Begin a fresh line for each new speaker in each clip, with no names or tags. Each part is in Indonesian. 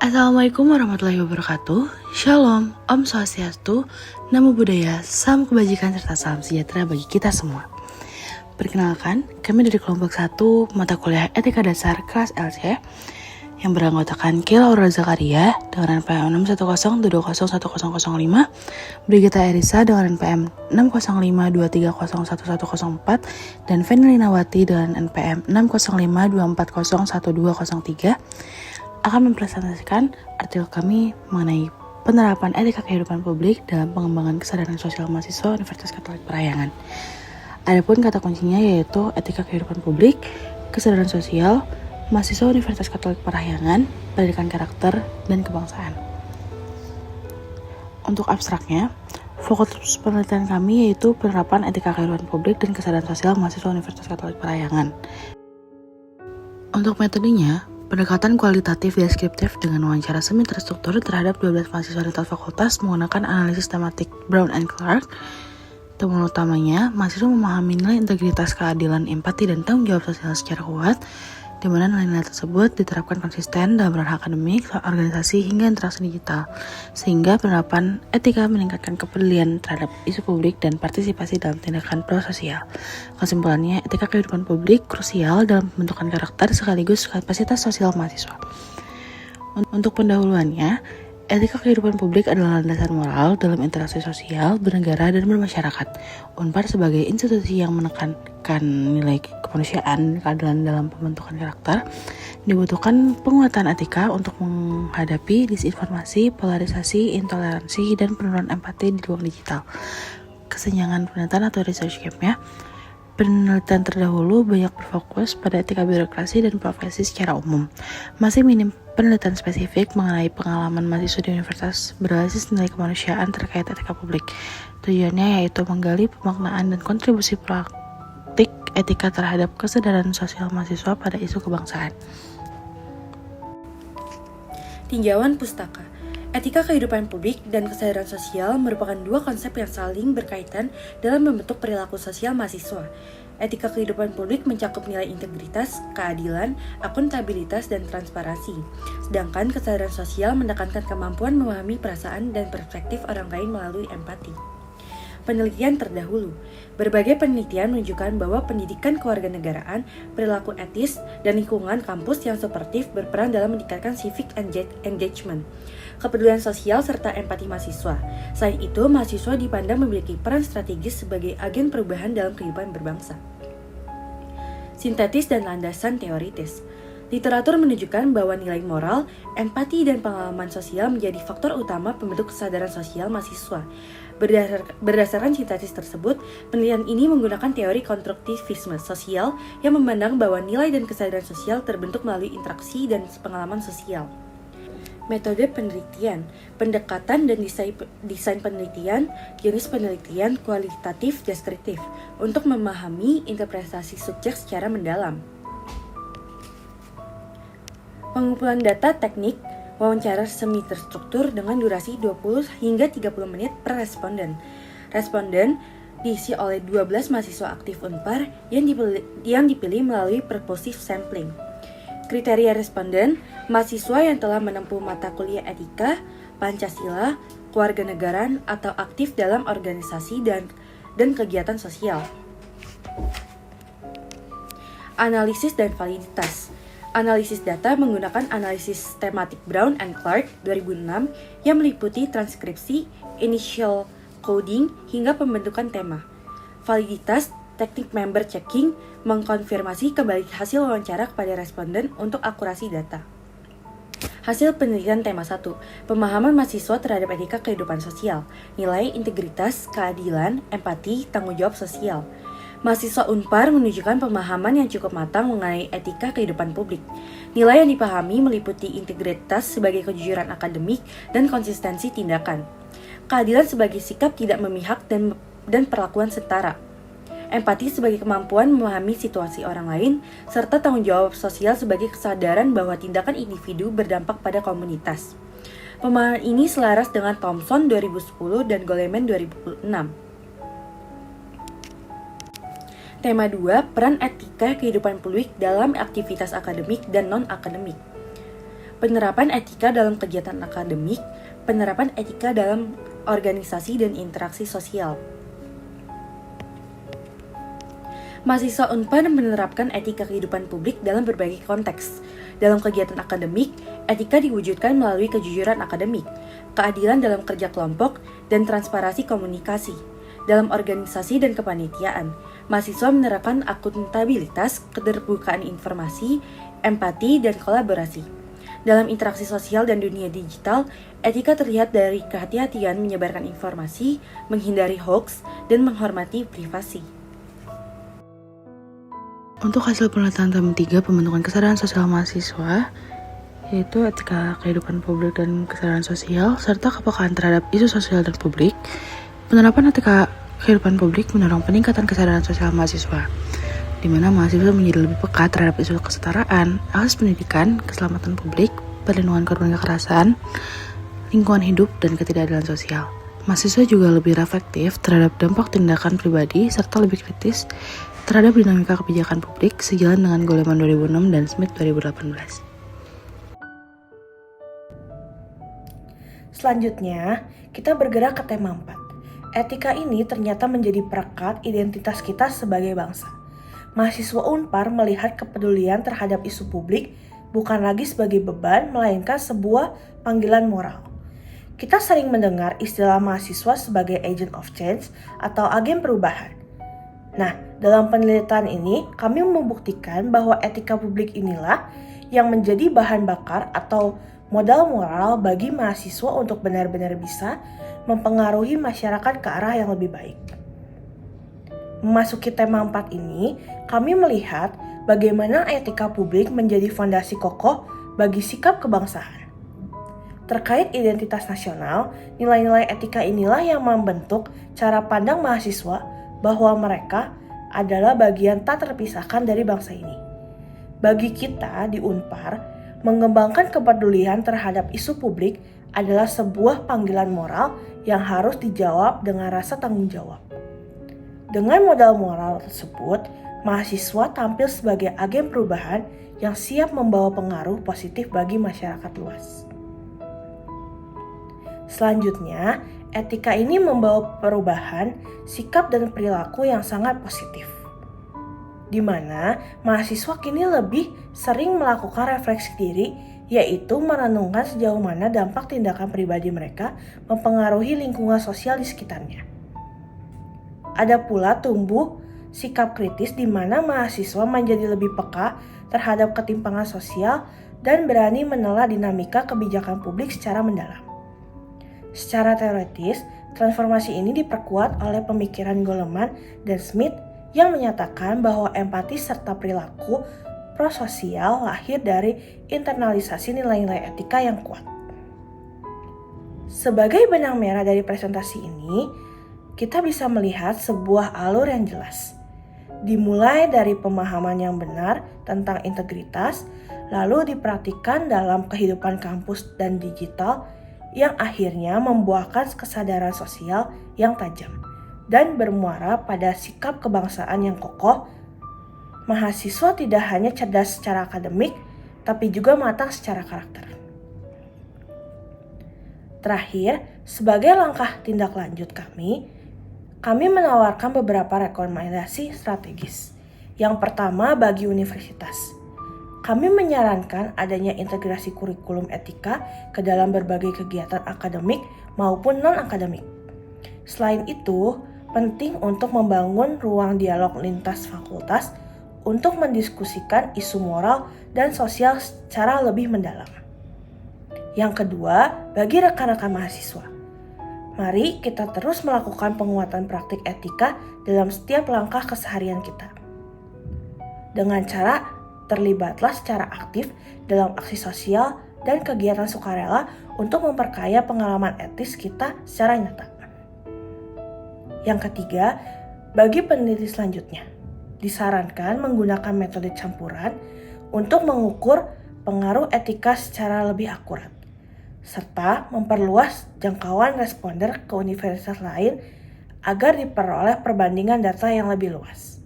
Assalamualaikum warahmatullahi wabarakatuh. Shalom, Om Swastiastu, Namo Buddhaya, Salam Kebajikan serta salam sejahtera bagi kita semua. Perkenalkan, kami dari kelompok 1 mata kuliah Etika Dasar kelas LC yang beranggotakan Kila Aurel Zakaria dengan NPM 61022010005, Brigita Erisa dengan NPM 60523011104, dan Fenelina Wati dengan NPM 60524011203 akan mempresentasikan artikel kami mengenai penerapan etika kehidupan publik dalam pengembangan kesadaran sosial mahasiswa Universitas Katolik Parahyangan. Adapun kata kuncinya yaitu etika kehidupan publik, kesadaran sosial, mahasiswa Universitas Katolik Parahyangan, pendidikan karakter, dan kebangsaan. Untuk abstraknya, fokus penelitian kami yaitu penerapan etika kehidupan publik dan kesadaran sosial mahasiswa Universitas Katolik Parahyangan. Untuk metodenya, pendekatan kualitatif deskriptif dengan wawancara semi terstruktur terhadap 12 mahasiswa lintas fakultas menggunakan analisis tematik Brown and Clark. Temuan utamanya, mahasiswa memahami nilai integritas, keadilan, empati, dan tanggung jawab sosial secara kuat, di mana nilai-nilai tersebut diterapkan konsisten dalam ranah akademik, organisasi, hingga interaksi digital, sehingga penerapan etika meningkatkan kepedulian terhadap isu publik dan partisipasi dalam tindakan prososial. Kesimpulannya, etika kehidupan publik krusial dalam pembentukan karakter sekaligus kapasitas sosial mahasiswa. Untuk pendahuluannya, etika kehidupan publik adalah landasan moral dalam interaksi sosial, bernegara, dan bermasyarakat. Unpar sebagai institusi yang menekankan nilai kemanusiaan dan keadilan dalam pembentukan karakter, dibutuhkan penguatan etika untuk menghadapi disinformasi, polarisasi, intoleransi, dan penurunan empati di ruang digital. Kesenjangan penelitian atau research gap-nya, penelitian terdahulu banyak berfokus pada etika birokrasi dan profesi secara umum. Masih minim penelitian spesifik mengenai pengalaman mahasiswa di universitas berbasis nilai kemanusiaan terkait etika publik. Tujuannya yaitu menggali pemaknaan dan kontribusi praktik etika terhadap kesadaran sosial mahasiswa pada isu kebangsaan.
Tinjauan pustaka. Etika kehidupan publik dan kesadaran sosial merupakan dua konsep yang saling berkaitan dalam membentuk perilaku sosial mahasiswa. Etika kehidupan publik mencakup nilai integritas, keadilan, akuntabilitas, dan transparansi. Sedangkan kesadaran sosial menekankan kemampuan memahami perasaan dan perspektif orang lain melalui empati. Penelitian terdahulu. Berbagai penelitian menunjukkan bahwa pendidikan kewarganegaraan, perilaku etis, dan lingkungan kampus yang suportif berperan dalam meningkatkan civic engagement, kepedulian sosial, serta empati mahasiswa. Selain itu, mahasiswa dipandang memiliki peran strategis sebagai agen perubahan dalam kehidupan berbangsa. Sintetis dan landasan teoritis. Literatur menunjukkan bahwa nilai moral, empati, dan pengalaman sosial menjadi faktor utama pembentuk kesadaran sosial mahasiswa. Berdasarkan sintesis tersebut, penelitian ini menggunakan teori konstruktivisme sosial yang memandang bahwa nilai dan kesadaran sosial terbentuk melalui interaksi dan pengalaman sosial. Metode penelitian, pendekatan dan desain penelitian, jenis penelitian kualitatif deskriptif untuk memahami interpretasi subjek secara mendalam. Pengumpulan data teknik, wawancara semi terstruktur dengan durasi 20 hingga 30 menit per responden. Responden diisi oleh 12 mahasiswa aktif Unpar yang dipilih melalui purposive sampling. Kriteria responden, mahasiswa yang telah menempuh mata kuliah etika, Pancasila, kewarganegaraan, atau aktif dalam organisasi dan kegiatan sosial. Analisis dan validitas. Analisis data menggunakan analisis tematik Brown and Clark 2006 yang meliputi transkripsi, initial coding, hingga pembentukan tema. Validitas, teknik member checking, mengkonfirmasi kembali hasil wawancara kepada responden untuk akurasi data. Hasil penelitian tema 1, pemahaman mahasiswa terhadap etika kehidupan sosial, nilai integritas, keadilan, empati, tanggung jawab sosial. Mahasiswa Unpar menunjukkan pemahaman yang cukup matang mengenai etika kehidupan publik. Nilai yang dipahami meliputi integritas sebagai kejujuran akademik dan konsistensi tindakan. Keadilan sebagai sikap tidak memihak dan perlakuan setara. Empati sebagai kemampuan memahami situasi orang lain, serta tanggung jawab sosial sebagai kesadaran bahwa tindakan individu berdampak pada komunitas. Pemahaman ini selaras dengan Thompson 2010 dan Goleman 2006. Tema 2, peran etika kehidupan publik dalam aktivitas akademik dan non-akademik. penerapan etika dalam kegiatan akademik, penerapan etika dalam organisasi dan interaksi sosial. Mahasiswa Unpar menerapkan etika kehidupan publik dalam berbagai konteks. Dalam kegiatan akademik, etika diwujudkan melalui kejujuran akademik, keadilan dalam kerja kelompok, dan transparansi komunikasi. Dalam organisasi dan kepanitiaan, mahasiswa menerapkan akuntabilitas, keterbukaan informasi, empati, dan kolaborasi. Dalam interaksi sosial dan dunia digital, etika terlihat dari kehati-hatian menyebarkan informasi, menghindari hoax, dan menghormati privasi.
Untuk hasil penelitian tahap 3 pembentukan kesadaran sosial mahasiswa, yaitu etika kehidupan publik dan kesadaran sosial, serta kepekaan terhadap isu sosial dan publik, penerapan etika kehidupan publik mendorong peningkatan kesadaran sosial mahasiswa, di mana mahasiswa menjadi lebih peka terhadap isu kesetaraan, akses pendidikan, keselamatan publik, perlindungan korban kekerasan, lingkungan hidup, dan ketidakadilan sosial. Mahasiswa juga lebih reflektif terhadap dampak tindakan pribadi, serta lebih kritis terhadap dinamika kebijakan publik sejalan dengan Goleman 2006 dan Smith 2018.
Selanjutnya, kita bergerak ke tema 4. Etika ini ternyata menjadi perekat identitas kita sebagai bangsa. Mahasiswa Unpar melihat kepedulian terhadap isu publik bukan lagi sebagai beban, melainkan sebuah panggilan moral. Kita sering mendengar istilah mahasiswa sebagai agent of change atau agen perubahan. Nah, dalam penelitian ini, kami membuktikan bahwa etika publik inilah yang menjadi bahan bakar atau modal moral bagi mahasiswa untuk benar-benar bisa mempengaruhi masyarakat ke arah yang lebih baik. Memasuki tema 4 ini, kami melihat bagaimana etika publik menjadi fondasi kokoh bagi sikap kebangsaan. Terkait identitas nasional, nilai-nilai etika inilah yang membentuk cara pandang mahasiswa bahwa mereka adalah bagian tak terpisahkan dari bangsa ini. Bagi kita di Unpar, mengembangkan kepedulian terhadap isu publik adalah sebuah panggilan moral yang harus dijawab dengan rasa tanggung jawab. Dengan modal moral tersebut, mahasiswa tampil sebagai agen perubahan yang siap membawa pengaruh positif bagi masyarakat luas. Selanjutnya, etika ini membawa perubahan sikap dan perilaku yang sangat positif, di mana mahasiswa kini lebih sering melakukan refleksi diri, yaitu merenungkan sejauh mana dampak tindakan pribadi mereka mempengaruhi lingkungan sosial di sekitarnya. Ada pula tumbuh sikap kritis di mana mahasiswa menjadi lebih peka terhadap ketimpangan sosial dan berani menelaah dinamika kebijakan publik secara mendalam. Secara teoritis, transformasi ini diperkuat oleh pemikiran Goleman dan Smith yang menyatakan bahwa empati serta perilaku prososial lahir dari internalisasi nilai-nilai etika yang kuat. Sebagai benang merah dari presentasi ini, kita bisa melihat sebuah alur yang jelas. Dimulai dari pemahaman yang benar tentang integritas, lalu dipraktikkan dalam kehidupan kampus dan digital, yang akhirnya membuahkan kesadaran sosial yang tajam dan bermuara pada sikap kebangsaan yang kokoh. Mahasiswa tidak hanya cerdas secara akademik, tapi juga matang secara karakter. Terakhir, sebagai langkah tindak lanjut kami menawarkan beberapa rekomendasi strategis. Yang pertama, bagi universitas. Kami menyarankan adanya integrasi kurikulum etika ke dalam berbagai kegiatan akademik maupun non-akademik. Selain itu, penting untuk membangun ruang dialog lintas fakultas untuk mendiskusikan isu moral dan sosial secara lebih mendalam. Yang kedua, bagi rekan-rekan mahasiswa. Mari kita terus melakukan penguatan praktik etika dalam setiap langkah keseharian kita. Dengan cara terlibatlah secara aktif dalam aksi sosial dan kegiatan sukarela untuk memperkaya pengalaman etis kita secara nyata. Yang ketiga, bagi peneliti selanjutnya, disarankan menggunakan metode campuran untuk mengukur pengaruh etika secara lebih akurat, serta memperluas jangkauan responden ke universitas lain agar diperoleh perbandingan data yang lebih luas.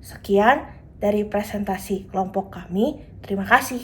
Sekian dari presentasi kelompok kami. Terima kasih.